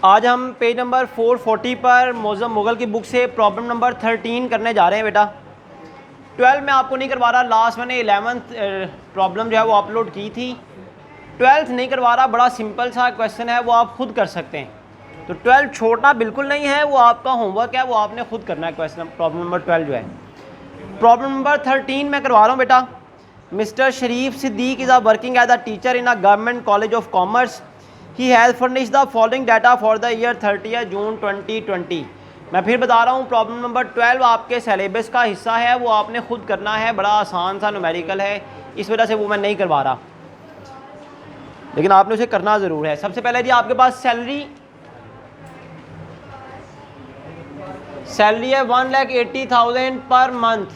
आज हम page number 440 पर मौज़म मुग़ल की बुक से प्रॉब्लम नंबर 13 करने जा रहे हैं बेटा। 12 में आपको नहीं करवा रहा, लास्ट मैंने 11th प्रॉब्लम जो है वो अपलोड की थी। 12th नहीं करवा रहा, बड़ा सिंपल सा क्वेश्चन है, वो आप खुद कर सकते हैं। तो 12 छोड़ना बिल्कुल नहीं है, वो आपका होमवर्क है, वो आपने खुद करना है। क्वेश्चन प्रॉब्लम नंबर 12 जो है, प्रॉब्लम नंबर 13 में करवा रहा हूँ बेटा। Mister Sharif Siddique is working as a teacher in a government college of commerce. He has furnished the following data for the year 30 June 2020। मैं फिर बता रहा हूँ, प्रॉब्लम नंबर 12 आपके सिलेबस का हिस्सा है, वो आपने खुद करना है। बड़ा आसान सा न्यूमेरिकल है, इस वजह से वो मैं नहीं करवा रहा, लेकिन आपने उसे करना ज़रूर है। सबसे पहले जी आपके पास सैलरी है 1,80,000 पर मंथ।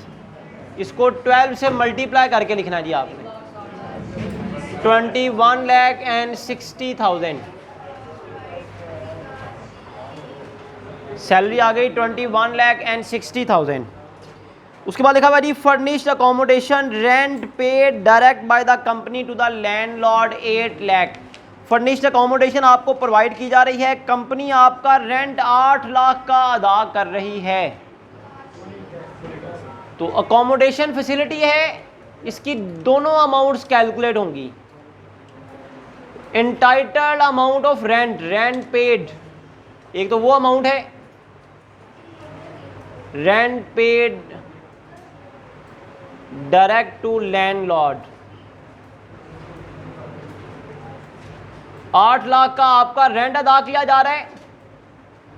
इसको 12 से मल्टीप्लाई करके लिखना जी आपने, 21,60,000 सैलरी आ गई, 21,60,000। उसके बाद लिखा हुआ जी furnished accommodation rent paid direct by the company to the landlord 8 lakh. Furnished accommodation आपको प्रोवाइड की जा रही है, कंपनी आपका रेंट 8 लाख का अदा कर रही है। तो अकोमोडेशन फैसिलिटी है, इसकी दोनों अमाउंट्स कैलकुलेट होंगी। Entitled amount of rent, rent paid, एक तो वो अमाउंट है rent paid direct to landlord. 8 lakh का आपका रेंट अदा किया जा रहा है,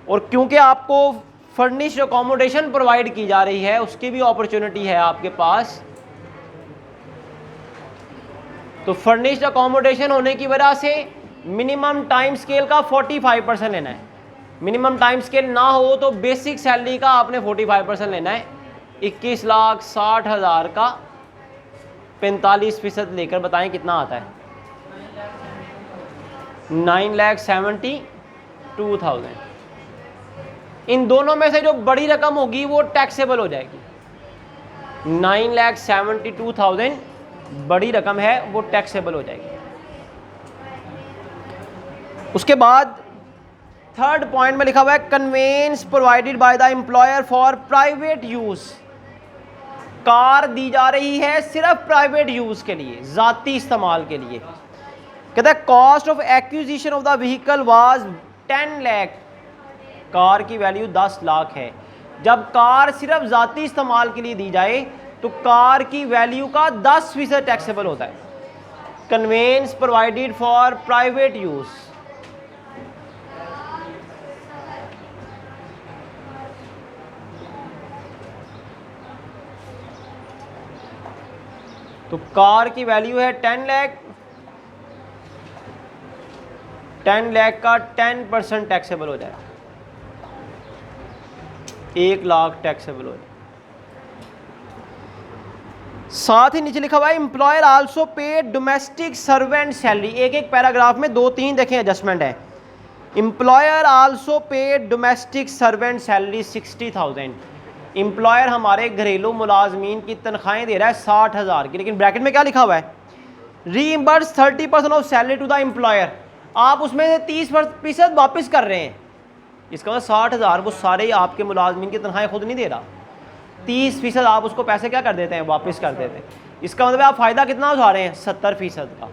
और क्योंकि आपको फर्निश्ड अकोमोडेशन प्रोवाइड की जा रही है, उसकी भी अपॉर्चुनिटी है आपके पास। तो फर्निश्ड अकोमोडेशन होने की वजह से मिनिमम टाइम स्केल का 45% लेना है। मिनिमम टाइम स्केल ना हो तो बेसिक सैलरी का आपने 45% लेना है। 21,60,000 का 45% लेकर बताएं कितना आता है। 9,72,000। इन दोनों में से जो बड़ी रकम होगी वो टैक्सेबल हो जाएगी। 9,72,000 बड़ी रकम है, वो टैक्सेबल हो जाएगी। उसके बाद थर्ड पॉइंट में लिखा हुआ है conveyance provided by the employer for private use. Car दी जा रही है सिर्फ प्राइवेट यूज के लिए, जाती इस्तेमाल के लिए। कहता है cost of acquisition of the vehicle was 10 lakh. Car की वैल्यू 10 लाख है। जब कार सिर्फ जाती इस्तेमाल के लिए दी जाए तो कार की वैल्यू का 10% टैक्सेबल होता है। Conveyance provided for private use. तो कार की वैल्यू है 10 लाख, 10 लाख का 10% टैक्सेबल हो जाए, 1 लाख टैक्सेबल हो जाए। साथ ही नीचे लिखा हुआ है एम्प्लॉयर आल्सो पे डोमेस्टिक सर्वेंट सैलरी। एक एक पैराग्राफ में 2-3 देखें एडजस्टमेंट है। एम्प्लॉयर आल्सो पे डोमेस्टिक सर्वेंट सैलरी 60,000। एम्प्लॉयर हमारे घरेलू मुलाजमीन की तनख्वाहें दे रहा है 60,000 की, लेकिन ब्रैकेट में क्या लिखा हुआ है, reimburse 30% of salary to the employer. आप उसमें से 30% वापस कर रहे हैं। इसका मतलब 60,000 वो सारे आपके मुलाजमीन की तनख्वाहें खुद नहीं दे रहा, 30% आप उसको पैसे क्या कर देते हैं, वापस कर देते हैं। इसका मतलब आप फ़ायदा कितना उठा रहे हैं, 70% का।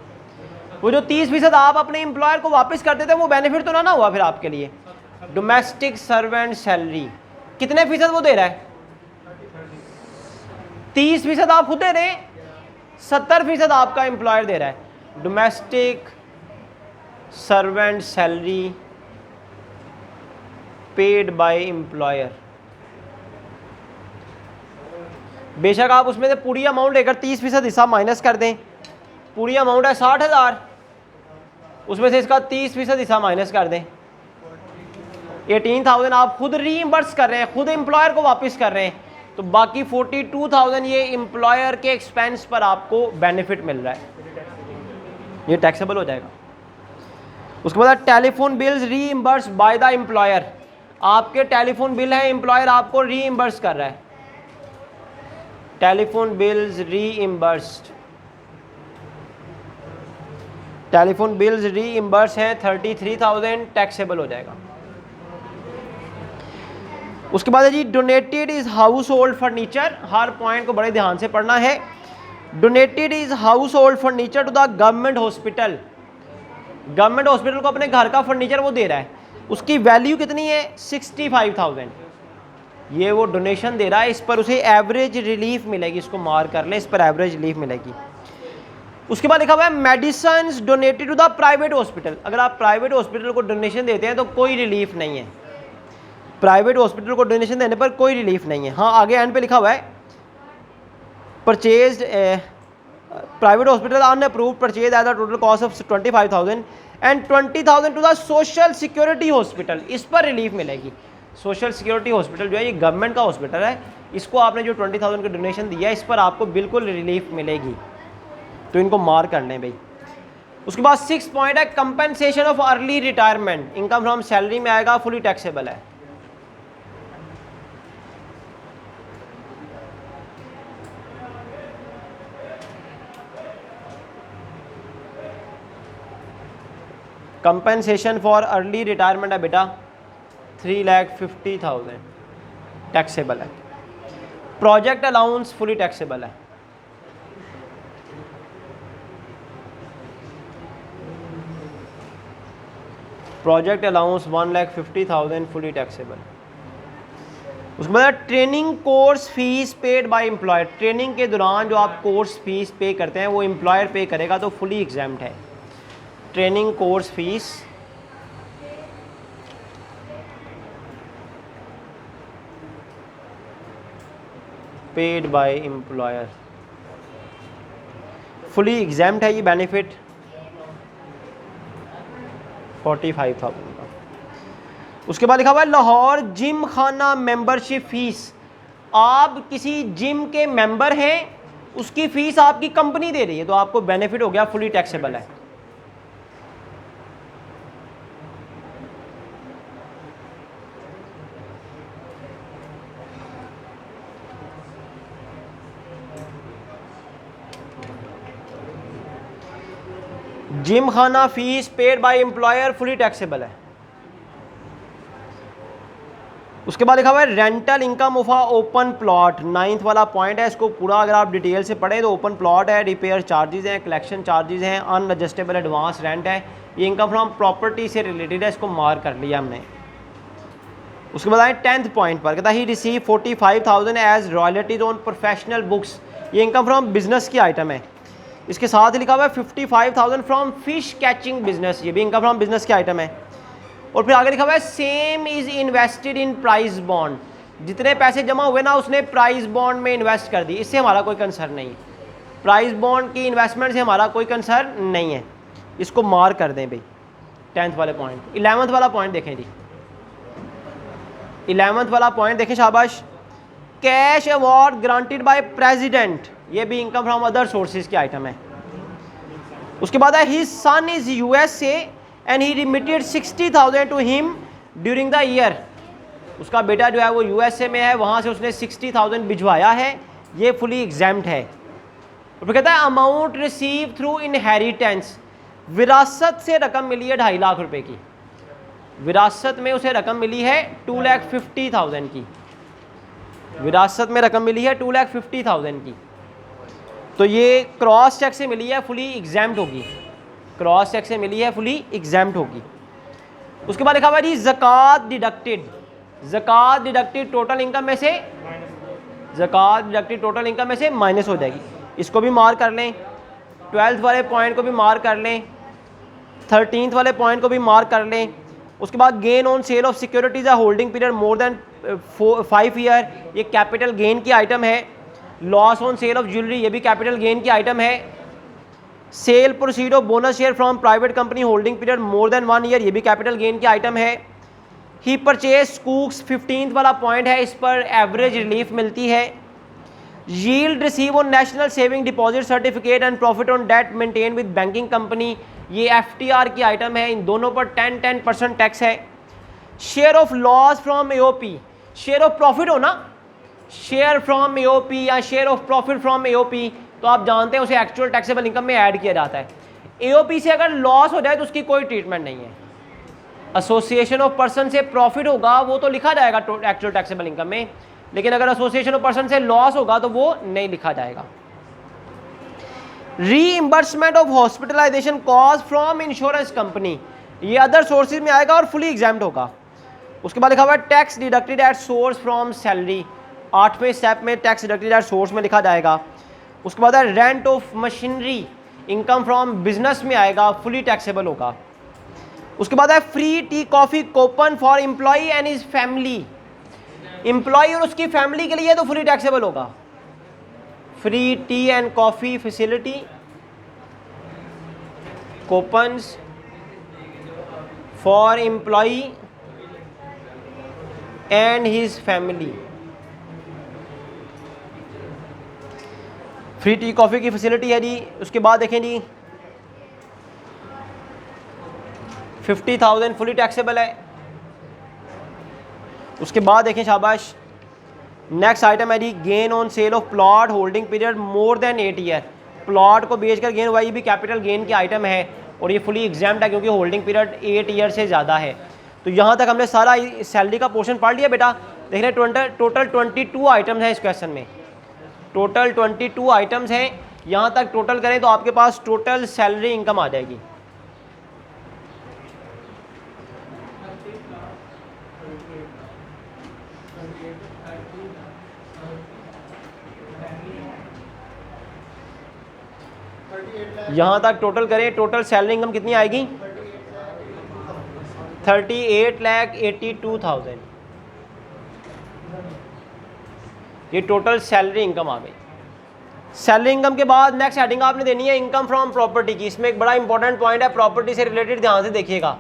वो जो 30% आप अपने एम्प्लॉयर को वापस कर देते हैं, वो बेनिफिट तो ना हुआ फिर आपके लिए। डोमेस्टिक सर्वेंट सैलरी कितने फीसद वो दे रहा है, 30% आप खुद दे रहे हैं, 70% आपका एम्प्लॉयर दे रहा है। Domestic servant salary paid by employer. बेशक आप उसमें से पूरी अमाउंट लेकर 30% हिस्सा माइनस कर दें। पूरी अमाउंट है 60,000, उसमें से इसका 30% हिस्सा माइनस कर दें। 18,000 आप खुद रीइंबर्स कर रहे हैं, खुद एम्प्लॉयर को वापस कर रहे हैं, तो बाकी 42,000 ये एम्प्लॉयर के एक्सपेंस पर आपको बेनिफिट मिल रहा है, ये टैक्सेबल हो जाएगा। उसके बाद telephone bills reimburse by the employer. आपके टेलीफोन बिल है, एम्प्लॉयर आपको रीइंबर्स कर रहा है। Telephone bills reimbursed telephone bills reimburse हैं 33,000, टैक्सेबल हो जाएगा। उसके बाद है जी donated is household furniture, हर पॉइंट को बड़े ध्यान से पढ़ना है। Donated is household furniture to the government hospital, government hospital को अपने घर का फर्नीचर वो दे रहा है, उसकी वैल्यू कितनी है 65,000, ये वो डोनेशन दे रहा है, इस पर उसे एवरेज रिलीफ मिलेगी, इसको मार कर लें, इस पर एवरेज रिलीफ मिलेगी। उसके बाद लिखा हुआ है medicine donated to the private hospital, अगर आप प्राइवेट हॉस्पिटल को डोनेशन देते हैं तो कोई रिलीफ नहीं है, प्राइवेट हॉस्पिटल को डोनेशन देने पर कोई रिलीफ नहीं है। हाँ आगे एंड पे लिखा हुआ है purchase private hospital unapproved purchase at the total cost of 25,000 and 20,000 to the social security hospital, इस पर रिलीफ मिलेगी। सोशल सिक्योरिटी हॉस्पिटल जो है ये गवर्नमेंट का हॉस्पिटल है, इसको आपने जो 20,000 का डोनेशन दिया है इस पर आपको बिल्कुल रिलीफ मिलेगी, तो इनको मार कर लें भाई। उसके बाद 6 पॉइंट है compensation of early retirement, income from salary में आएगा, फुली टैक्सेबल है। कंपनसेशन फॉर अर्ली रिटायरमेंट है बेटा 3,50,000, टैक्सेबल है। प्रोजेक्ट अलाउंस फुली टैक्सेबल है। Project allowance 1,50,000 fully taxable. उसके बाद training course fees paid by employer, training के दौरान जो आप कोर्स फीस पे करते हैं वो एम्प्लॉयर पे करेगा, तो फुली एग्जाम्प्ट है। Training course fees paid by employer, fully exempt है ये बेनिफिट 45,000 का। उसके बाद लिखा हुआ है लाहौर जिम खाना मेंबरशिप फीस, आप किसी जिम के मेंबर हैं, उसकी फीस आपकी कंपनी दे रही है, तो आपको बेनिफिट हो गया, फुली टैक्सेबल है। जिम खाना fees paid by employer fully taxable है। उसके बाद लिखा हुआ है rental income of a open plot, 9th वाला पॉइंट है, इसको पूरा अगर आप डिटेल से पढ़ें तो ओपन प्लॉट है, रिपेयर चार्जेस हैं, कलेक्शन चार्जेस हैं, अनएडजस्टेबल एडवांस रेंट है, ये इनकम फ्रॉम प्रॉपर्टी से रिलेटेड है, इसको मार कर लिया हमने। उसके बाद आए 10th पॉइंट पर, कहता ही receive 45,000 as royalties on professional books, ये इनकम फ्रॉम बिजनेस की आइटम है। इसके साथ ही लिखा हुआ है 55,000 फ्रॉम फिश कैचिंग बिजनेस, ये भी इनकम फ्रॉम बिजनेस की आइटम है। और फिर आगे लिखा हुआ है same is invested in price bond, जितने पैसे जमा हुए ना उसने प्राइस बॉन्ड में इन्वेस्ट कर दी, इससे हमारा कोई कंसर्न नहीं है, प्राइस बॉन्ड की इन्वेस्टमेंट से हमारा कोई कंसर्न नहीं है, इसको मार कर दें भाई 10th वाले पॉइंट। 11th वाला पॉइंट देखें जी, 11th वाला पॉइंट देखें शाबाश, cash award granted by president, ये भी इनकम फ्रॉम अदर सोर्सेज की आइटम है। उसके बाद है his son is USA and he remitted 60,000 to him during the year, उसका बेटा जो है वो यूएसए में है, वहाँ से उसने 60,000 भिजवाया है, ये फुली एग्जाम्प्ट है। और फिर कहता है अमाउंट रिसीव थ्रू इनहेरिटेंस, विरासत से रकम मिली है 2.5 लाख रुपए की, विरासत में उसे रकम मिली है 2,50,000 की, विरासत में रकम मिली है 2,50,000 की, तो ये क्रॉस चेक से मिली है, फुली एग्जाम्प्ट होगी, क्रॉस चेक से मिली है, फुली एग्जाम्प्ट होगी। उसके बाद लिखा हुआ है जी ज़कात डिडक्टेड, ज़कात डिडक्टेड टोटल इनकम में से, ज़कात डिडक्टेड टोटल इनकम में से माइनस हो जाएगी, इसको भी मार कर लें, 12th वाले पॉइंट को भी मार कर लें, 13th वाले पॉइंट को भी मार कर लें। उसके बाद gain on sale of securities है holding period more than 5 year, ये कैपिटल गेन की आइटम है। Loss on sale of jewellery, ये भी कैपिटल गेन की आइटम है। Sale proceed of bonus share from private company holding period more than 1 year, ये भी कैपिटल गेन की आइटम है। ही परचेज स्कूक्स 15th वाला पॉइंट है, इस पर एवरेज रिलीफ मिलती है। Yield receive on national saving deposit certificate and profit on debt maintain with banking company, ये एफटीआर की आइटम है, इन दोनों पर 10% टैक्स है। Share of loss from AOP, share of profit हो ना, शेयर फ्रॉम एओपी या share of profit from AOP, तो आप जानते हैं उसे एक्चुअल टैक्सेबल इनकम में ऐड किया जाता है। AOP से अगर लॉस हो जाए तो उसकी कोई ट्रीटमेंट नहीं है। एसोसिएशन ऑफ पर्सन से प्रॉफिट होगा वो तो लिखा जाएगा एक्चुअल टैक्सेबल इनकम में, लेकिन अगर एसोसिएशन ऑफ पर्सन से लॉस होगा तो वो नहीं लिखा जाएगा। Reimbursement of hospitalisation cost from insurance company, ये अदर सोर्सेज में आएगा और फुली एग्जाम्ड होगा। उसके बाद लिखा हुआ है tax deducted at source from salary, 8वें स्टेप में टैक्स डिडक्टेड एट सोर्स में लिखा जाएगा। उसके बाद है rent of machinery, income from business में आएगा, फुली टैक्सेबल होगा। उसके बाद है free tea coffee coupon for employee and his family, employ और उसकी फैमिली के लिए तो फुली टैक्सेबल होगा। Free tea and coffee facility coupons for employee and his family, free tea coffee की फैसिलिटी है जी। उसके बाद देखें जी 50,000 फुली टैक्सेबल है। उसके बाद देखें शाबाश, नेक्स्ट आइटम है जी gain on sale of plot holding period more than 8 year, plot को बेचकर गेन हुआ, ये भी कैपिटल गेन की आइटम है और ये फुली एग्जाम्ड है क्योंकि होल्डिंग पीरियड 8 ईयर से ज़्यादा है। तो यहाँ तक हमने सारा सैलरी का पोर्शन पढ़ लिया बेटा। देख रहे टोटल 22 आइटम्स हैं इस क्वेश्चन में, टोटल 22 आइटम्स हैं। यहाँ तक टोटल करें तो आपके पास टोटल सैलरी इनकम आ जाएगी। यहाँ तक टोटल करें, टोटल सैलरी इनकम कितनी आएगी? 38,82,000, ये टोटल सैलरी इनकम आ गई। सैलरी इनकम के बाद नेक्स्ट हेडिंग आपने देनी है इनकम फ्रॉम प्रॉपर्टी की। इसमें एक बड़ा इंपॉर्टेंट पॉइंट है प्रॉपर्टी से रिलेटेड, ध्यान से देखिएगा।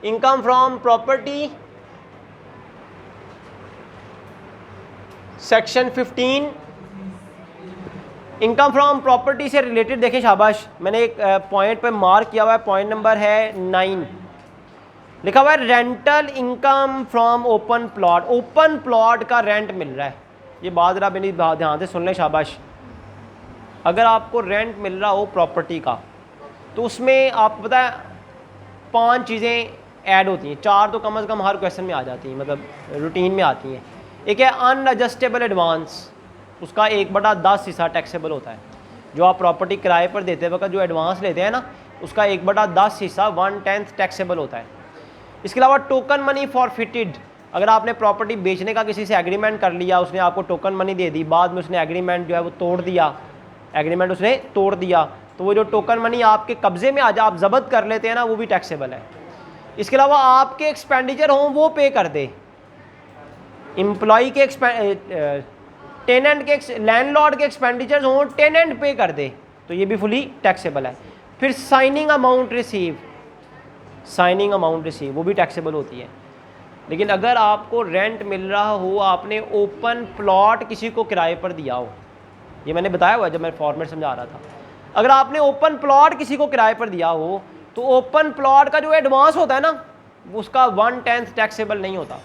Income from property section 15, income from property से रिलेटेड देखें शाबाश, मैंने एक पॉइंट पे मार्क किया हुआ है, पॉइंट नंबर है 9, लिखा हुआ है rental income from open plot. Open plot का रेंट मिल रहा है, ये बात जरा मेरी ध्यान से सुन लें शाबाश। अगर आपको रेंट मिल रहा हो प्रॉपर्टी का तो उसमें आपको पता है 5 चीज़ें ऐड होती हैं, 4 तो कम से कम हर क्वेश्चन में आ जाती हैं, मतलब रूटीन में आती हैं। एक है अनएडजस्टेबल एडवांस, उसका 1/10 हिस्सा टैक्सेबल होता है। जो आप प्रॉपर्टी किराए पर देते वक्त जो एडवांस लेते हैं ना, उसका 1/10 हिस्सा 1/10 टैक्सेबल होता है। इसके अलावा टोकन मनी फॉरफिटेड, अगर आपने प्रॉपर्टी बेचने का किसी से एग्रीमेंट कर लिया, उसने आपको टोकन मनी दे दी, बाद में उसने एग्रीमेंट जो है वो तोड़ दिया, एग्रीमेंट उसने तोड़ दिया, तो वो जो टोकन मनी आपके कब्जे में आ जाए, आप जब्त कर लेते हैं ना, वो भी टैक्सेबल है। इसके अलावा आपके एक्सपेंडिचर हों वो पे कर दे, एम्प्लॉई के टेनेंट के लैंडलॉर्ड के एक्सपेंडिचर्स हों टेनेंट पे कर दे, तो ये भी फुली टैक्सेबल है। फिर signing amount receive, signing amount receive वो भी टैक्सेबल होती है। लेकिन अगर आपको रेंट मिल रहा हो, आपने ओपन प्लॉट किसी को किराए पर दिया हो, ये मैंने बताया हुआ जब मैं फॉर्मेट समझा रहा था, अगर आपने ओपन प्लॉट किसी को किराए पर दिया हो तो ओपन प्लॉट का जो एडवांस होता है ना, उसका 1/10 टैक्सेबल नहीं होता।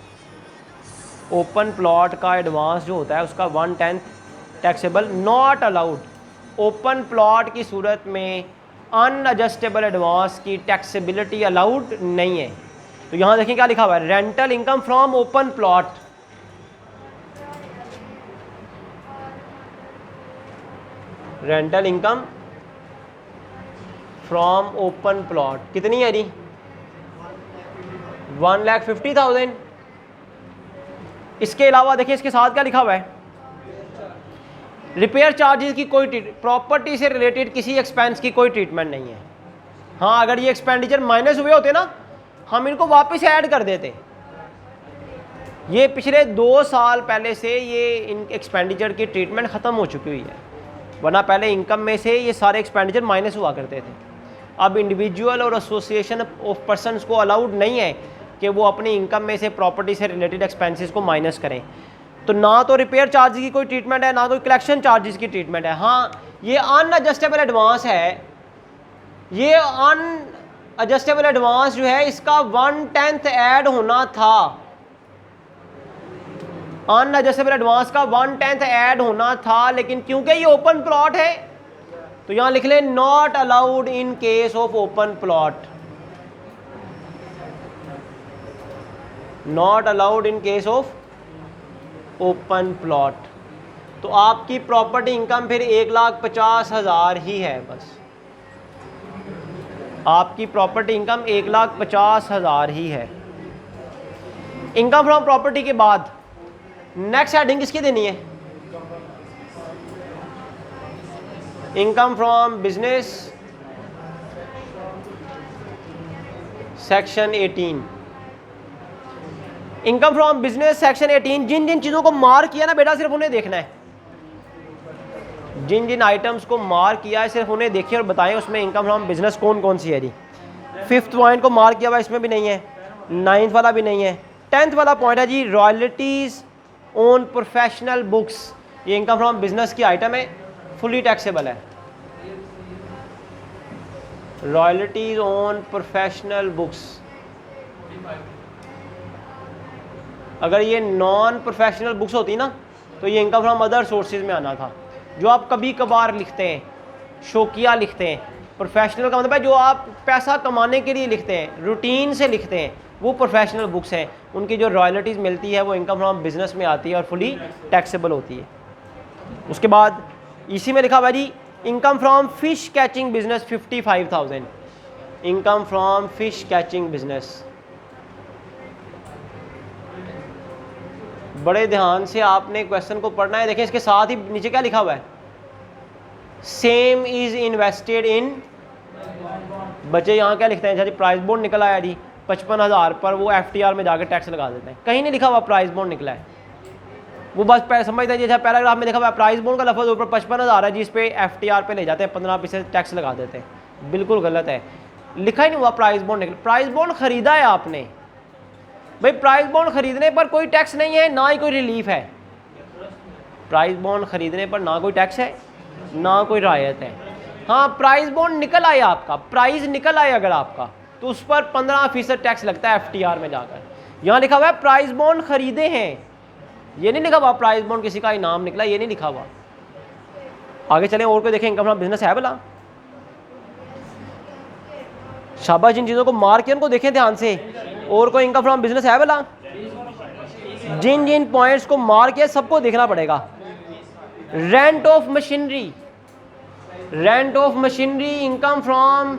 ओपन प्लॉट का एडवांस जो होता है उसका 1/10 taxable not allowed. Open plot की सूरत में अनएडजस्टेबल एडवांस की टैक्सेबिलिटी अलाउड नहीं है। तो यहाँ देखें क्या लिखा हुआ है, rental income from open plot, rental income from open plot कितनी है जी? 1,50,000। इसके अलावा देखिए इसके साथ क्या लिखा हुआ है, रिपेयर चार्जेस की कोई प्रॉपर्टी से रिलेटेड किसी एक्सपेंस की कोई ट्रीटमेंट नहीं है। हाँ, अगर ये एक्सपेंडिचर माइनस हुए होते ना, हम इनको वापस ऐड कर देते। ये पिछले 2 साल पहले से ये इन एक्सपेंडिचर की ट्रीटमेंट ख़त्म हो चुकी हुई है, वरना पहले इनकम में से ये सारे एक्सपेंडिचर माइनस हुआ करते थे। अब इंडिविजुअल और एसोसिएशन ऑफ पर्सनस को अलाउड नहीं है कि वो अपनी इनकम में से प्रॉपर्टी से रिलेटेड एक्सपेंसेस को माइनस करें। तो ना तो रिपेयर चार्ज की कोई ट्रीटमेंट है, ना कोई कलेक्शन चार्जेस की ट्रीटमेंट है। हाँ, ये अनएडजस्टेबल एडवांस है, ये अनएडजस्टेबल एडवांस जो है इसका 1/10 ऐड होना था, अनएडजस्टेबल एडवांस का 1/10 ऐड होना था, लेकिन क्योंकि ये ओपन प्लॉट है तो यहां लिख लें not allowed in case of open plot, not allowed in case of open plot. तो आपकी प्रॉपर्टी इनकम फिर 1,50,000 ही है बस, आपकी प्रॉपर्टी इनकम 1,50,000 ही है। इनकम फ्रॉम प्रॉपर्टी के बाद नेक्स्ट हेडिंग किसकी देनी है? Income from business section 18। Income from business section 18, जिन जिन चीजों को मार्क किया ना बेटा सिर्फ उन्हें देखना है, जिन जिन आइटम्स को मार्क किया है सिर्फ उन्हें देखिए और बताएं उसमें इनकम फ्रॉम बिजनेस कौन कौन सी है जी। 5th पॉइंट को मार्क किया हुआ इसमें भी नहीं है, 9th वाला भी नहीं है, 10th वाला पॉइंट है जी रॉयल्टीज ऑन प्रोफेशनल बुक्स। ये इनकम फ्रॉम बिजनेस की आइटम है, फुली टैक्सेबल है। रॉयल्टीज ऑन प्रोफेशनल बुक्स, अगर ये नॉन प्रोफेशनल बुक्स होती ना तो ये इनकम फ्रॉम अदर सोर्सेज में आना था, जो आप कभी कभार लिखते हैं, शौकिया लिखते हैं। प्रोफेशनल का मतलब है जो आप पैसा कमाने के लिए लिखते हैं, रूटीन से लिखते हैं, वो प्रोफेशनल बुक्स हैं। उनकी जो रॉयल्टीज़ मिलती है वो इनकम फ्रॉम बिजनेस में आती है और फुली टैक्सेबल होती है। उसके बाद इसी में लिखा हुआ जी income from fish catching business 55,000, income from fish catching business. बड़े ध्यान से आपने क्वेश्चन को पढ़ना है। देखें इसके साथ ही नीचे क्या लिखा हुआ है, सेम इज इन्वेस्टेड इन। बच्चे यहाँ क्या लिखते हैं, अच्छा जी प्राइस बॉन्ड निकल आया जी 55,000 पर, वो FTR में जाकर टैक्स लगा देते हैं। कहीं नहीं लिखा हुआ प्राइस बॉन्ड निकला है, वो बस समझते हैं जी। अच्छा पैराग्राफ में लिखा हुआ प्राइस बॉन्ड का लफ्ज़ ऊपर 55,000 है जी, इस पे FTR पे ले जाते हैं, 15% टैक्स लगा देते हैं। बिल्कुल गलत है, लिखा ही नहीं हुआ प्राइस बॉन्ड निकला। प्राइस बॉन्ड खरीदा है आपने भाई, प्राइस बॉन्ड खरीदने पर कोई टैक्स नहीं है, ना ही कोई रिलीफ है। प्राइस बॉन्ड खरीदने पर ना कोई टैक्स है ना कोई रायत है। हाँ प्राइस बॉन्ड निकल आए आपका, प्राइस निकल आए अगर आपका, तो उस पर 15% टैक्स लगता है FTR में जाकर। यहाँ लिखा हुआ है प्राइस बॉन्ड खरीदे हैं, ये नहीं लिखा हुआ प्राइस बॉन्ड किसी का इनाम निकला, ये नहीं लिखा हुआ। आगे चलें और कोई देखें इनकम फ्रॉम बिजनेस है भला? शाबाश, जिन चीज़ों को मार के उनको देखें ध्यान से। और कोई इनकम फ्रॉम बिजनेस है भला? जिन जिन पॉइंट्स को मार के सबको देखना पड़ेगा। Rent of machinery, rent of machinery income from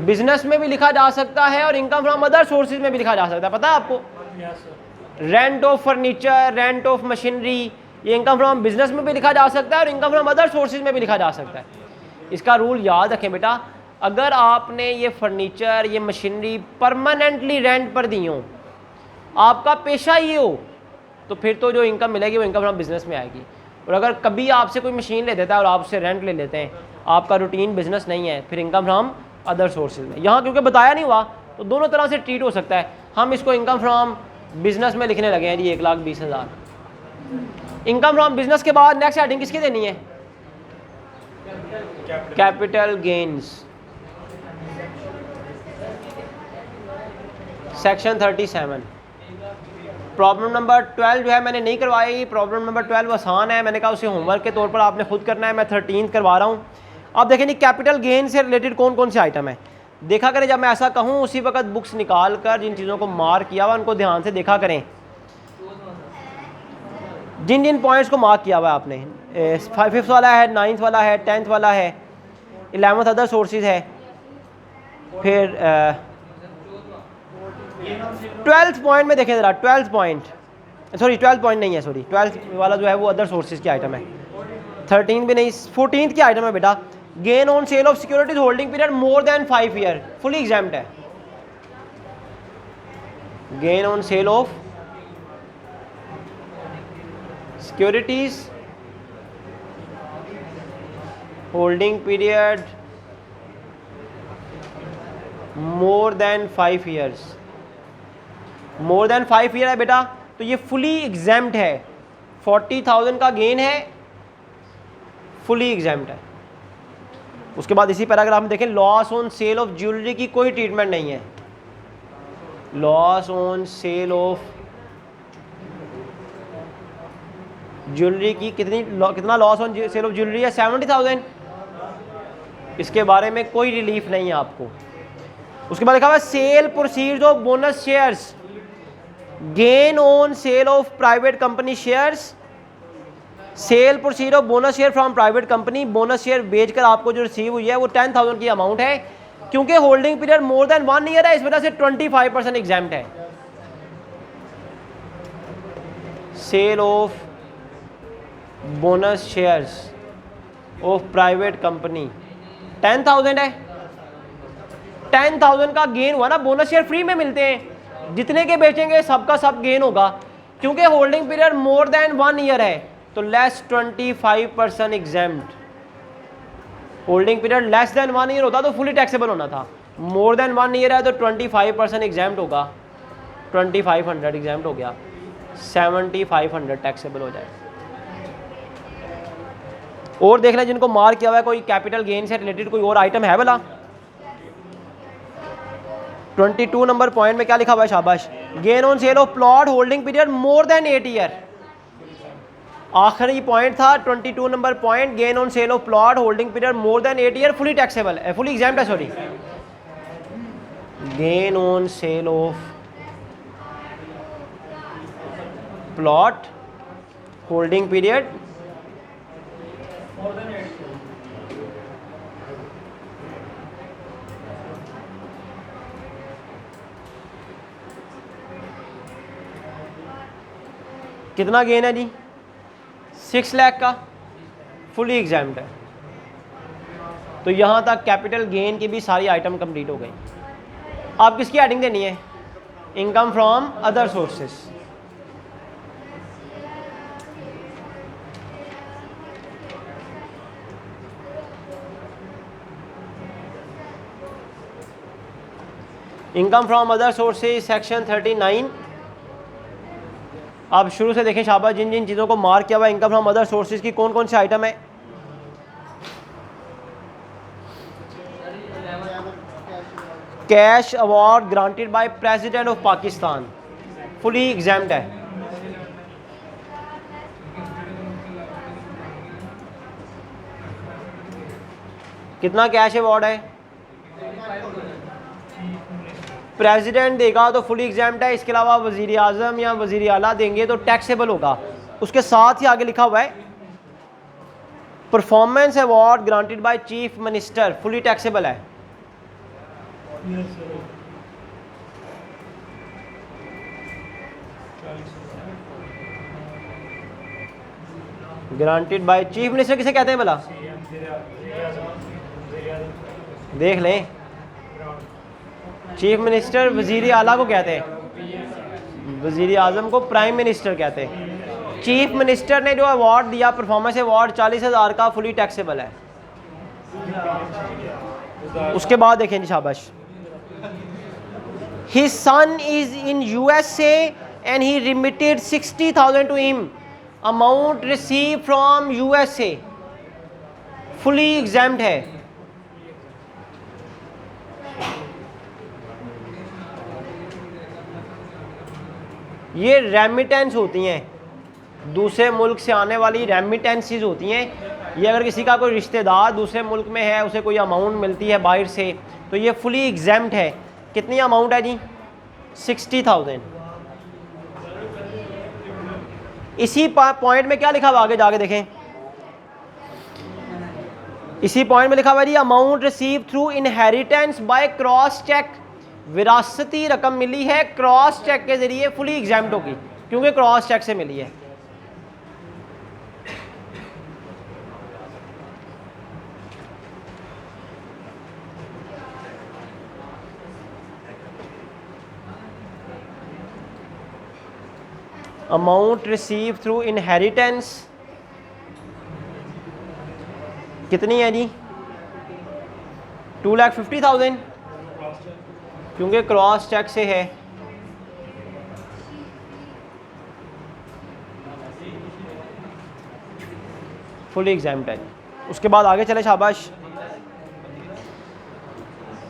business में भी लिखा जा सकता है और इनकम फ्रॉम अदर सोर्सेज में भी लिखा जा सकता है, पता है आपको? Rent of furniture, rent of machinery, ये इनकम फ्रॉम बिजनेस में भी लिखा जा सकता है और इनकम फ्रॉम अदर सोर्सेज में भी लिखा जा सकता है। इसका रूल याद रखें बेटा, अगर आपने ये फर्नीचर ये मशीनरी परमानेंटली रेंट पर दी हो, आपका पेशा ये हो, तो फिर तो जो इनकम मिलेगी वो इनकम फ्रॉम बिजनेस में आएगी। और अगर कभी आपसे कोई मशीन ले देता है और आप उससे रेंट ले लेते हैं, आपका रूटीन बिजनेस नहीं है, फिर इनकम फ्रॉम अदर सोर्सेज में। यहाँ क्योंकि बताया नहीं हुआ तो दोनों तरह से ट्रीट हो सकता है। हम इसको इनकम फ्रॉम बिजनेस में लिखने लगे हैं जी 1,20,000। इनकम फ्रॉम बिजनेस के बाद नेक्स्ट हेडिंग किसकी देनी है? Capital gains section 37। Problem number 12 जो है मैंने नहीं करवाई, प्रॉब्लम नंबर 12 आसान है, मैंने कहा उसे होमवर्क के तौर पर आपने खुद करना है, मैं 13 करवा रहा हूँ। अब देखें नहीं कैपिटल गेन से रिलेटेड कौन कौन से आइटम है, देखा करें। जब मैं ऐसा कहूँ उसी वक्त बुक्स निकाल कर जिन चीज़ों को मार्क किया हुआ उनको ध्यान से देखा करें। जिन जिन पॉइंट्स को मार्क किया हुआ है आपने, 5th वाला है, 9th वाला है, 10th वाला है, 11th अदर सोर्सेज है, फिर 12th पॉइंट में देखें ज़रा। 12th point, sorry 12th point नहीं है, सॉरी 12th वाला जो है वो अदर सोर्सेज की आइटम है। 13 भी नहीं, 14th की आइटम है बेटा। Gain on sale of securities holding period more than 5 year, fully exempt है। Gain on sale of securities holding period more than 5 years, more than 5 year है बेटा, तो ये फुली एग्जाम्प्ट है। 40,000 का गेन है, फुली एग्जाम्प्ट है। उसके बाद इसी पैराग्राफ में देखें loss on sale of jewellery की कोई ट्रीटमेंट नहीं है। Loss on sale of jewellery की कितना loss on sale of jewellery है? 70,000। इसके बारे में कोई रिलीफ नहीं है आपको। उसके बाद लिखा हुआ sale proceeds of bonus shares, gain on sale of private company shares, sale proceed of bonus share from private company. Bonus share बेचकर आपको जो रिसीव हुई है वो 10,000 की अमाउंट है। क्योंकि holding period more than 1 year है, इस वजह से 25% एग्जाम्प्ट है। Sale of bonus shares of private company 10,000 है। 10,000 का गेन हुआ ना, बोनस शेयर फ्री में मिलते हैं, जितने के बेचेंगे सबका सब गेन होगा। क्योंकि holding period more than 1 year है तो less 25% exempt. Holding period less than 1 year होता तो फुली टैक्सेबल होना था, मोर देन 1 ईयर है तो 25% एग्जाम्प्ट होगा। 2500 एग्जाम्प्ट हो गया, 7500 टैक्सेबल हो जाए। और देख लें जिनको मार्क किया हुआ है, कोई कैपिटल गेन से रिलेटेड कोई और आइटम है भला? 22 नंबर पॉइंट में क्या लिखा हुआ है? शाबाश। Gain on sale of plot holding period more than 8 year. आखिरी पॉइंट था 22 number point, gain on sale of plot holding period more than 8 year, fully taxable है, फुली एग्जाम्प्ट है, sorry. Gain on sale of plot holding period कितना gain है जी? 6 लाख का, fully exempt है। तो यहाँ तक कैपिटल गेन की भी सारी आइटम कंप्लीट हो गई। आप किसकी एडिंग देनी है? Income from other sources. Income from other sources section 39। आप शुरू से देखें शाबाश, जिन जिन चीज़ों को मार्क किया हुआ इनकम फ्रॉम अदर सोर्सेज की कौन कौन से आइटम है? Cash award granted by president of Pakistan, fully exempt है। कितना कैश अवार्ड है? प्रेसिडेंट देगा तो फुली एग्जाम्प्ट है। इसके अलावा वजीर आजम या वजीर आला देंगे तो टैक्सेबल होगा। उसके साथ ही आगे लिखा हुआ है performance award granted by chief minister, fully taxable है। ग्रांटेड बाय चीफ मिनिस्टर किसे कहते हैं भला? देख लें, चीफ मिनिस्टर वजीर आला को कहते हैं, वजीर आजम को प्राइम मिनिस्टर कहते हैं। चीफ मिनिस्टर ने जो अवार्ड दिया परफॉर्मेंस अवार्ड 40,000 का, फुली टैक्सेबल है। उसके बाद देखें जी शाबाश, his son is in USA and he remitted 60,000 to him, amount receive from USA, fully exempt है। ये रेमिटेंस होती हैं, दूसरे मुल्क से आने वाली रेमिटेंसीज होती हैं। ये अगर किसी का कोई रिश्तेदार दूसरे मुल्क में है, उसे कोई अमाउंट मिलती है बाहर से, तो ये फुली एग्जाम्प्ट है। कितनी अमाउंट है जी? 60,000। इसी पॉइंट में क्या लिखा हुआ, आगे जाके देखें। इसी पॉइंट में लिखा हुआ जी amount receive through inheritance by cross cheque, विरासती रकम मिली है क्रॉस चेक के जरिए, फुली एग्जाम्प्ट होगी क्योंकि क्रॉस चेक से मिली है। अमाउंट रिसीव थ्रू इनहेरिटेंस कितनी है जी? 2,50,000 क्योंकि क्रॉस चेक से है। फुली एग्जाम्प्ट है। उसके बाद आगे चले शाबाश।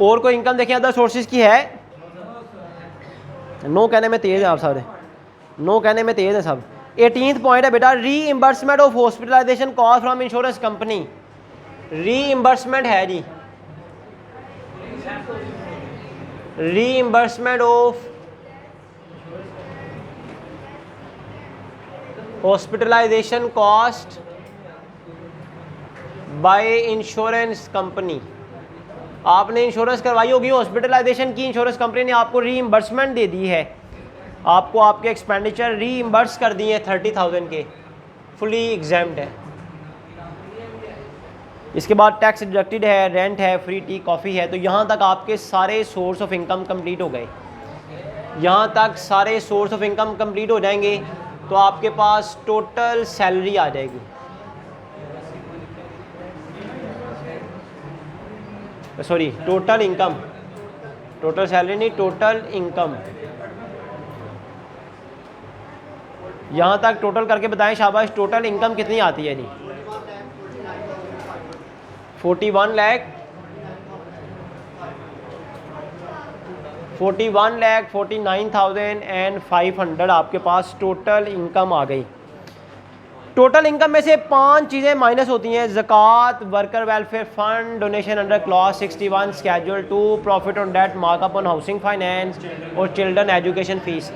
और कोई इनकम देखें अदर सोर्सेज की है? नो कहने में तेज़ है आप सारे, नो कहने में तेज़ है सब। 18th पॉइंट है बेटा, reimbursement of hospitalisation cost from insurance company. Reimbursement है जी, reimbursement of hospitalisation cost by insurance company. आपने इंश्योरेंस करवाई होगी हॉस्पिटलाइजेशन की, इंश्योरेंस कंपनी ने आपको रीइंबर्समेंट दे दी है, आपको आपके एक्सपेंडिचर रीइंबर्स कर दिए 30,000 के, फुली एग्जाम्ड है। इसके बाद टैक्स डिडक्टेड है, रेंट है, फ्री टी कॉफ़ी है। तो यहाँ तक आपके सारे सोर्स ऑफ इनकम कंप्लीट हो गए। यहाँ तक सारे सोर्स ऑफ इनकम कंप्लीट हो जाएंगे तो आपके पास टोटल सैलरी आ जाएगी। Sorry, total income, total salary नहीं, टोटल इनकम। यहाँ तक टोटल करके बताएं शाबाश, टोटल इनकम कितनी आती है जी? 41,49,500 आपके पास टोटल इनकम आ गई। टोटल इनकम में से 5 चीज़ें माइनस होती हैं, ज़कात, worker welfare fund, donation under clause 61 schedule 2, profit on debt, markup on housing finance और चिल्ड्रन एजुकेशन फीस।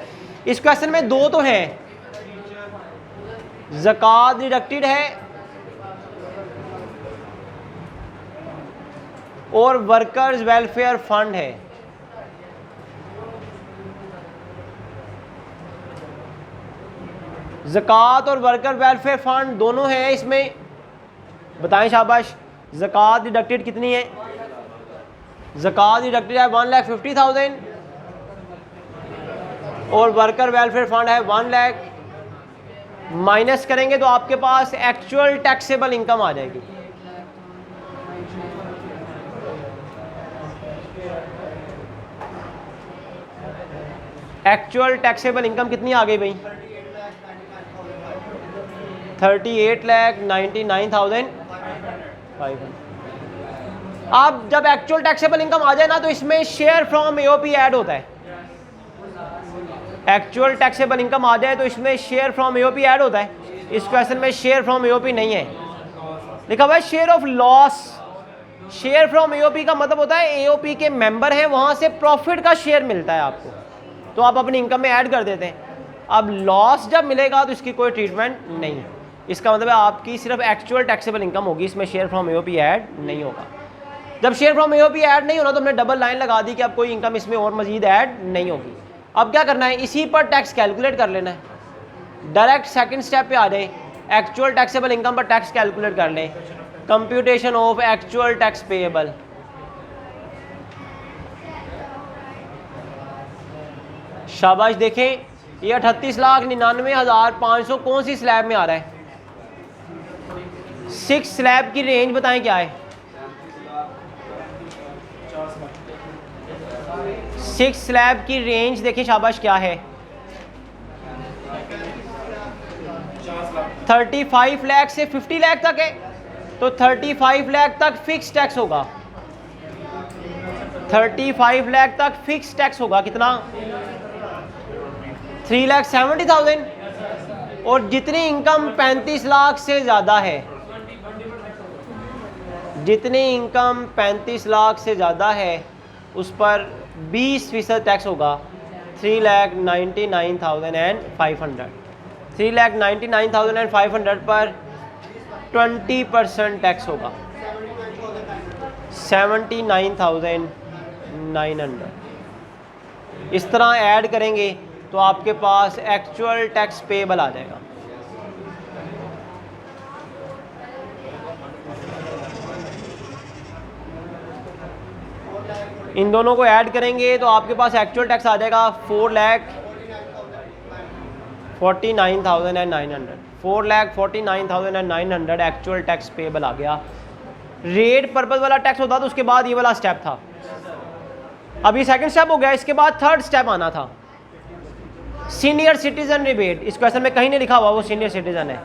इस क्वेश्चन में 2 तो हैं, ज़कात डिडक्टेड है और वर्कर्स वेलफेयर फंड है। ज़कात और वर्कर वेलफेयर फंड दोनों हैं इसमें, बताएं शाबाश। ज़कात डिडक्टेड कितनी है? ज़कात डिडक्टेड है 1,50,000 और वर्कर वेलफेयर फंड है 1 लाख। माइनस करेंगे तो आपके पास एक्चुअल टैक्सेबल इनकम आ जाएगी। एक्चुअल टैक्सेबल इनकम कितनी आ गई भाई? 38,99,500। अब जब एक्चुअल टैक्सेबल इनकम आ जाए ना तो इसमें शेयर फ्रॉम एओपी ऐड होता है। एक्चुअल टैक्सेबल इनकम आ जाए तो इसमें शेयर फ्रॉम एओपी ऐड होता है। इस क्वेश्चन में शेयर फ्रॉम एओपी नहीं है, लिखा हुआ है share of loss. Share from AOP का मतलब होता है एओपी के मेंबर हैं, वहां से प्रॉफिट का शेयर मिलता है आपको, तो आप अपनी इनकम में ऐड कर देते हैं। अब लॉस जब मिलेगा तो इसकी कोई ट्रीटमेंट नहीं है। इसका मतलब है आपकी सिर्फ एक्चुअल टैक्सेबल इनकम होगी, इसमें शेयर फ्रॉम एओपी ऐड नहीं होगा। जब शेयर फ्रॉम एओपी ऐड नहीं होना तो हमने डबल लाइन लगा दी कि अब कोई इनकम इसमें और मजीद ऐड नहीं होगी। अब क्या करना है, इसी पर टैक्स कैलकुलेट कर लेना है। डायरेक्ट सेकंड स्टेप पे आ जाए, एक्चुअल टैक्सेबल इनकम पर टैक्स कैलकुलेट कर लें। Computation of actual tax payable. शाबाश, देखें ये 38,99,500 कौन सी स्लैब में आ रहा है? 6 स्लैब की रेंज बताएं क्या है? 6 स्लैब की रेंज देखें शाबाश क्या है? 35 लाख से 50 लाख तक है, तो 35 लाख तक फिक्स टैक्स होगा। 35 लाख तक फिक्स टैक्स होगा कितना? 3,70,000। और जितनी इनकम 35 लाख से ज़्यादा है, जितनी इनकम 35 लाख से ज़्यादा है उस पर 20% टैक्स होगा। 3,99,500। 3,99,500 पर 20% टैक्स होगा, 79,900। इस तरह ऐड करेंगे तो आपके पास एक्चुअल टैक्स पेएबल आ जाएगा। इन दोनों को ऐड करेंगे तो आपके पास एक्चुअल टैक्स आ जाएगा 4,49,900। 4,49,900 एक्चुअल टैक्स पेएबल आ गया। रेट पर्पस वाला टैक्स होता तो उसके बाद ये वाला स्टेप था। अब ये सेकंड स्टेप हो गया, इसके बाद थर्ड स्टेप आना था, सीनियर सिटीजन रिबेट। इस क्वेश्चन में कहीं नहीं लिखा हुआ वो सीनियर सिटीजन है।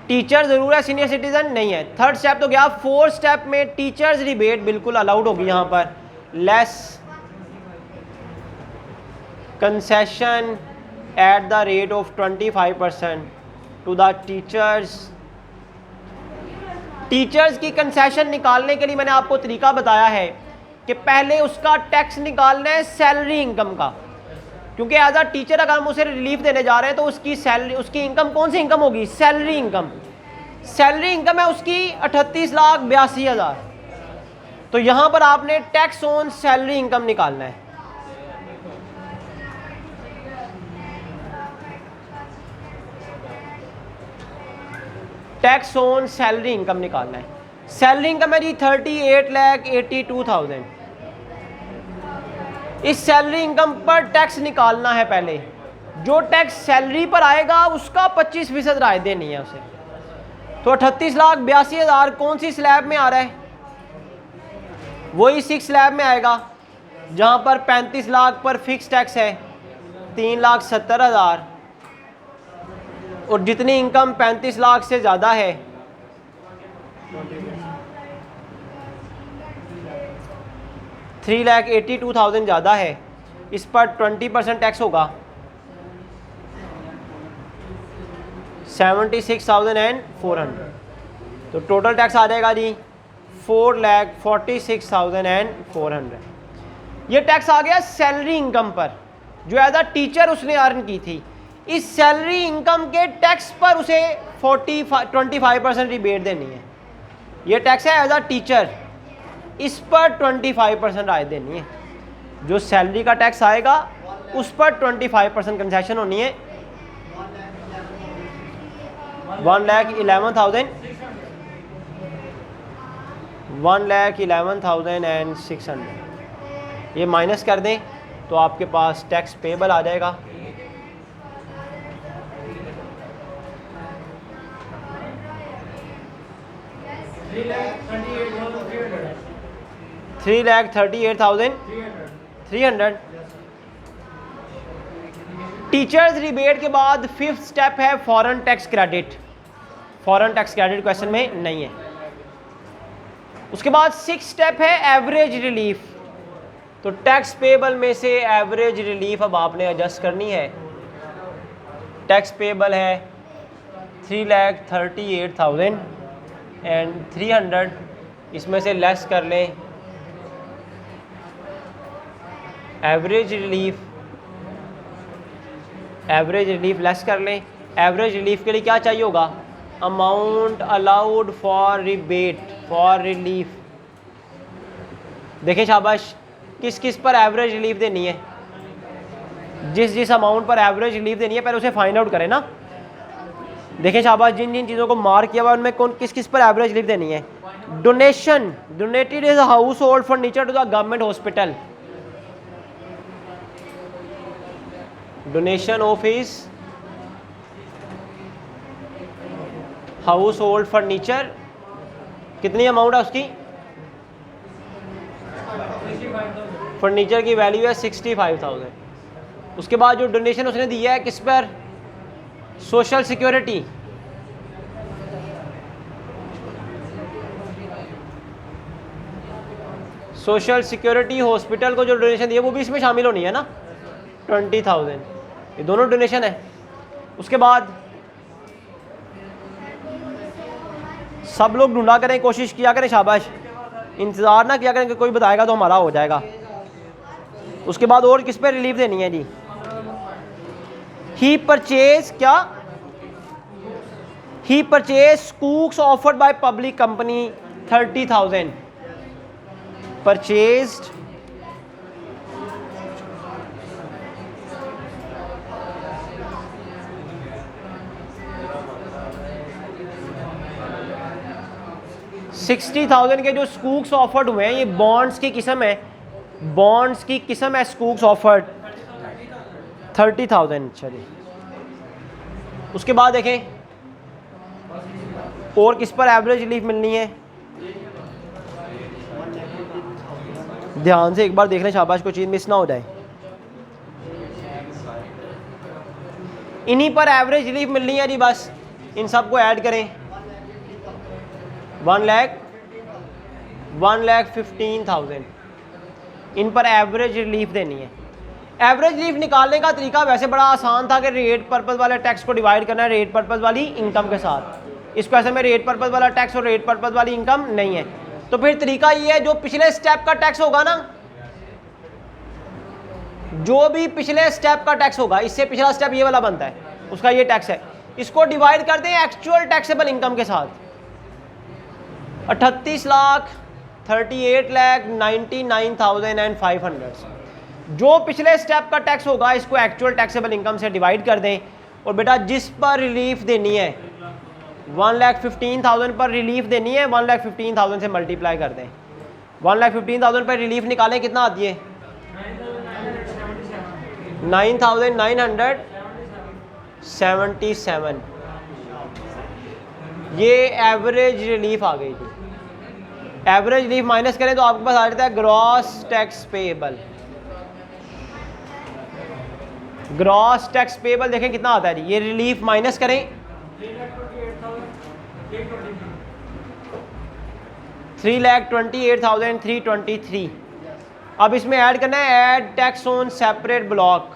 टीचर जरूर है, सीनियर सिटीजन नहीं है। थर्ड स्टेप तो गया। फोर्थ स्टेप में टीचर्स रिबेट बिल्कुल अलाउड होगी। यहाँ पर less concession at the rate of 25% to the teachers. Teachers की कंसेशन निकालने के लिए मैंने आपको तरीका बताया है कि पहले उसका टैक्स निकालना है सैलरी इनकम का, क्योंकि एज अ टीचर अगर हम उसे रिलीफ देने जा रहे हैं तो उसकी सैलरी, उसकी इनकम कौन सी इनकम होगी? Salary income. सैलरी इनकम है उसकी 38,82,000। तो यहां पर आपने टैक्स ऑन सैलरी इनकम निकालना है। टैक्स ऑन सैलरी इनकम निकालना है। सैलरी इनकम है जी 38,82,000। इस सैलरी इनकम पर टैक्स निकालना है पहले। जो टैक्स सैलरी पर आएगा उसका 25% राय देनी है उसे। तो 38,82,000 कौन सी स्लैब में आ रहा है? वही 6 स्लैब में आएगा जहां पर 35 लाख पर फिक्स टैक्स है 3,70,000, और जितनी इनकम 35 लाख से ज़्यादा है 3,82,000 ज़्यादा है, इस पर 20% टैक्स होगा 76,400। तो टोटल टैक्स आ जाएगा जी 4,46,400। ये टैक्स आ गया सैलरी इनकम पर जो एज अ टीचर उसने अर्न की थी। इस सैलरी इनकम के टैक्स पर उसे 25% रिबेट देनी है। ये टैक्स है एज अ टीचर, इस पर 25% राय देनी है। जो सैलरी का टैक्स आएगा उस पर 25% कंसेशन होनी है। 1,11,600 ये माइनस कर दें तो आपके पास टैक्स पेबल आ जाएगा 3,38,300। टीचर्स रिबेट के बाद 5th स्टेप है foreign tax credit. Foreign tax credit question में नहीं है। उसके बाद 6th स्टेप है एवरेज रिलीफ। तो टैक्स पेबल में से एवरेज रिलीफ अब आपने एडजस्ट करनी है। टैक्स पेबल है 3,38,300, इसमें से लेस कर लें average relief. Average relief less कर लें। एवरेज रिलीफ के लिए क्या चाहिए होगा? Amount allowed for rebate for relief. देखें शाबाश, किस किस पर एवरेज रिलीफ देनी है? जिस जिस अमाउंट पर एवरेज रिलीफ देनी है पहले उसे फाइंड आउट करें ना। देखें शाबाश, जिन जिन चीज़ों को मार्क किया हुआ उनमें कौन किस किस पर एवरेज रिलीफ देनी है? Donation, donated is household furniture to the government hospital. Donation of his household furniture, कितनी अमाउंट है उसकी? फर्नीचर की वैल्यू है 65,000। उसके बाद जो डोनेशन उसने दिया है किस पर? Social security. Social security hospital को जो डोनेशन दिया वो भी इसमें शामिल होनी है ना, 20,000। ये दोनों डोनेशन है। उसके बाद सब लोग ढूंढा करें, कोशिश किया करें, शाबाश, इंतज़ार ना किया करें कि कोई बताएगा तो हमारा हो जाएगा। उसके बाद और किस पे रिलीफ देनी है जी? ही परचेज, क्या? He purchase cooks offered by public company 30,000। Purchased $60,000 के जो स्कूक्स ऑफर्ड हुए हैं, ये बॉन्ड्स की किस्म है, बॉन्ड्स की किस्म है स्कूक्स ऑफर्ड 30,000। चलिए उसके बाद देखें और किस पर एवरेज रिलीफ मिलनी है। ध्यान से एक बार देख लें शाबाश, कोई चीज़ मिस ना हो जाए। इन्हीं पर एवरेज रिलीफ मिलनी है जी, बस इन सब को ऐड करें। 1,15,000 इन पर एवरेज रिलीफ देनी है। एवरेज रिलीफ निकालने का तरीका वैसे बड़ा आसान था कि रेट पर्पस वाले टैक्स को डिवाइड करना है रेट पर्पस वाली इनकम के साथ। इस क्वेश्चन में रेट पर्पस वाला टैक्स और रेट पर्पस वाली इनकम नहीं है, तो फिर तरीका ये है, जो पिछले स्टेप का टैक्स होगा ना, जो भी पिछले स्टेप का टैक्स होगा, इससे पिछला स्टेप ये वाला बनता है, उसका ये टैक्स है, इसको डिवाइड कर दें एक्चुअल टैक्सेबल इनकम के साथ। 38,38,99,500 जो पिछले स्टेप का टैक्स होगा इसको एक्चुअल टैक्सेबल इनकम से डिवाइड कर दें, और बेटा जिस पर रिलीफ देनी है 1,15,000 पर रिलीफ देनी है, 1,15,000 से मल्टीप्लाई कर दें। 1,15,000 पर रिलीफ निकालें, कितना आती है? 9,977। ये एवरेज रिलीफ आ गई थी। एवरेज रिलीफ माइनस करें तो आपके पास आ जाता है gross tax payable. Gross tax payable देखें कितना आता है जी, ये रिलीफ माइनस करें 3,28,323। अब इसमें ऐड करना है add tax on separate block.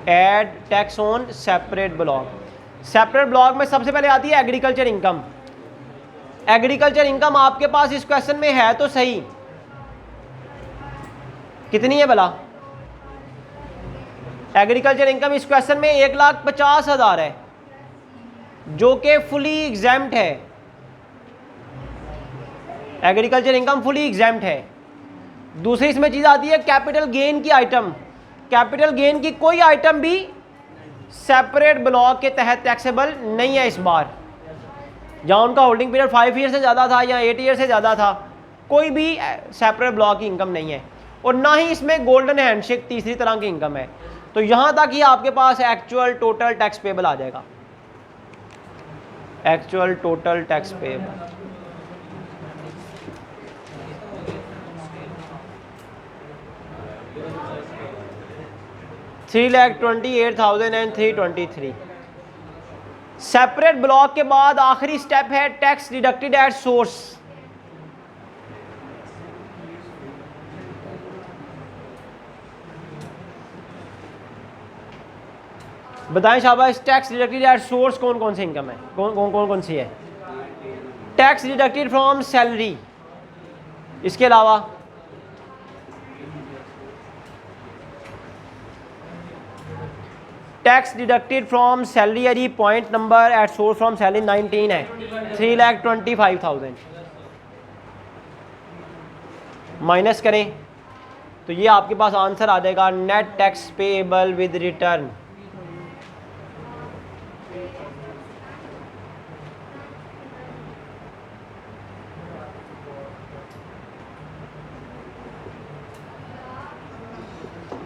Add tax on separate block. Separate block में सबसे पहले आती है एग्रीकल्चर इनकम। एग्रीकल्चर इनकम आपके पास इस क्वेश्चन में है तो सही, कितनी है भला? एग्रीकल्चर इनकम इस क्वेश्चन में 1,50,000 है, जो कि फुली एग्जैम्प्ट है। एग्रीकल्चर इनकम फुली एग्जैम्प्ट है। दूसरी इसमें चीज आती है कैपिटल गेन की आइटम। कैपिटल गेन की कोई आइटम भी सेपरेट ब्लॉक के तहत टैक्सेबल नहीं है इस बार। जहाँ उनका होल्डिंग पीरियड 5 ईयर से ज़्यादा था या 8 ईयर से ज़्यादा था, कोई भी सेपरेट ब्लॉक की इनकम नहीं है, और ना ही इसमें गोल्डन हैंडशेक तीसरी तरह की इनकम है। तो यहाँ तक ही आपके पास एक्चुअल टोटल टैक्स पेबल आ जाएगा। Actual total tax payable $3,28,323। Separate block के बाद आखिरी स्टेप है टैक्स डिडक्टेड एट सोर्स। बताएं शाबाश, टैक्स डिडक्टेड एट सोर्स कौन कौन सी इनकम है, कौन सी है? टैक्स डिडक्टेड फ्रॉम सैलरी, इसके अलावा टैक्स डिडक्टेड फ्रॉम सैलरी है जी, point number at source from salary 19 है, 3,25,000 माइनस करें तो ये आपके पास आंसर आ जाएगा net tax payable with return.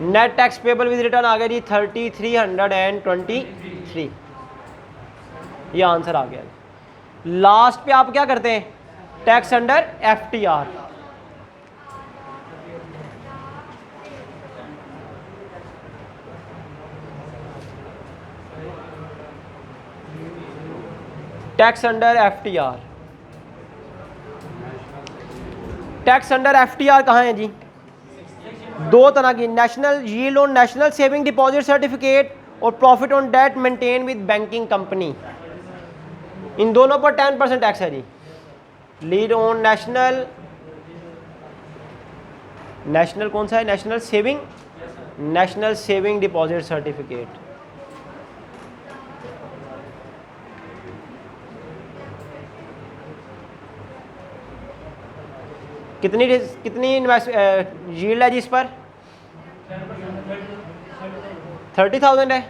Net tax payable with return आ गया जी 3,323। ये आंसर आ गया। लास्ट पे आप क्या करते हैं? Tax under FTR. Tax under FTR. Tax under FTR कहाँ है जी? दो तरह की, national yield on national saving deposit certificate और profit on debt maintain with banking company. इन दोनों पर 10% टैक्स है जी। लीड ऑन नेशनल, नेशनल कौन सा है? National saving deposit certificate. कितनी यील्ड है जी इस पर? 30,000 है।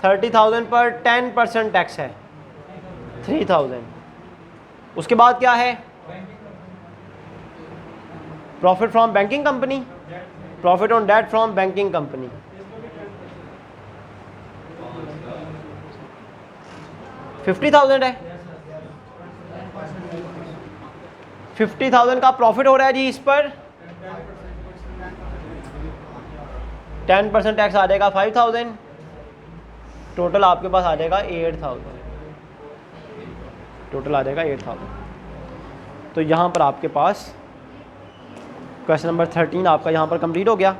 30,000 पर 10% टैक्स है 3,000। उसके बाद क्या है? Profit from banking company, profit on debt from banking company. $50,000 है। 50,000 का प्रॉफिट हो रहा है जी, इस पर 10% टैक्स आ जाएगा 5,000। टोटल आपके पास आ जाएगा 8,000। टोटल आ जाएगा 8,000। तो यहाँ पर आपके पास क्वेश्चन नंबर 13 आपका यहाँ पर कंप्लीट हो गया।